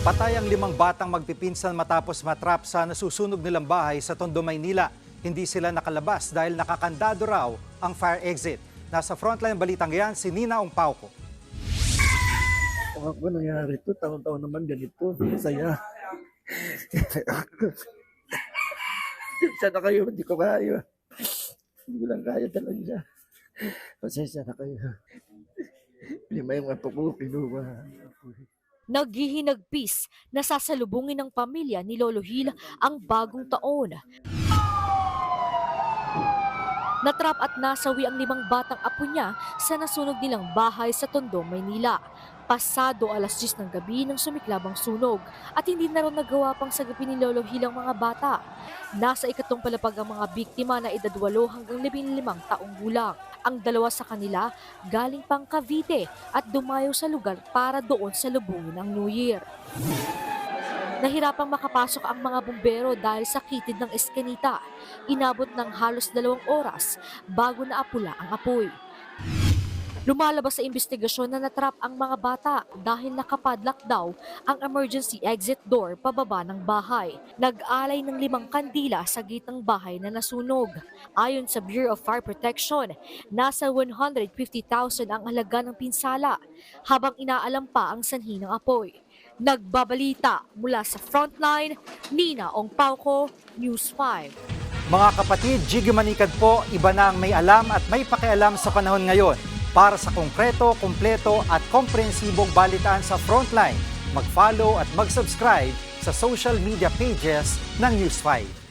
Patay ang 5 batang magpipinsan matapos matrap sa nasusunog nilang bahay sa Tondo, Maynila. Hindi sila nakalabas dahil nakakandado raw ang fire exit. Nasa frontline balitang yan si Nina Ongpauco. Ako nangyari ito, taon-taon naman ganito, saya. Sana kayo, hindi ko kaya. Hindi ko lang kaya talaga. Pasensya na kayo. 5 yung apo ko, pinuha. Naghihinagpis na sasalubungin ng pamilya ni Lolo Hil ang bagong taon. Natrap at nasawi ang 5 batang apo niya sa nasunog nilang bahay sa Tondo, Maynila. Pasado alas 10 ng gabi nang sumiklab ang sunog at hindi na raw nagawa pang sagapin ni Lolo Hil ang mga bata. Nasa ikatlong palapag ang mga biktima na edad 8 hanggang 15 taong gulang. Ang 2 sa kanila galing pang Cavite at dumayo sa lugar para doon salubungin ang New Year. Nahirapang makapasok ang mga bumbero dahil sa kitid ng eskanita. Inabot ng halos 2 oras bago naapula ang apoy. Lumalabas sa investigasyon na natrap ang mga bata dahil nakapadlock daw ang emergency exit door pababa ng bahay. Nag-alay ng 5 kandila sa gitnang bahay na nasunog. Ayon sa Bureau of Fire Protection, nasa 150,000 ang halaga ng pinsala habang inaalam pa ang sanhi ng apoy. Nagbabalita mula sa Frontline, Nina Ongpauco, News 5. Mga kapatid, Jiggy Manikad po, iba na ang may alam at may pakialam sa panahon ngayon. Para sa konkreto, kumpleto at komprehensibong balitaan sa Frontline, mag-follow at mag-subscribe sa social media pages ng News 5.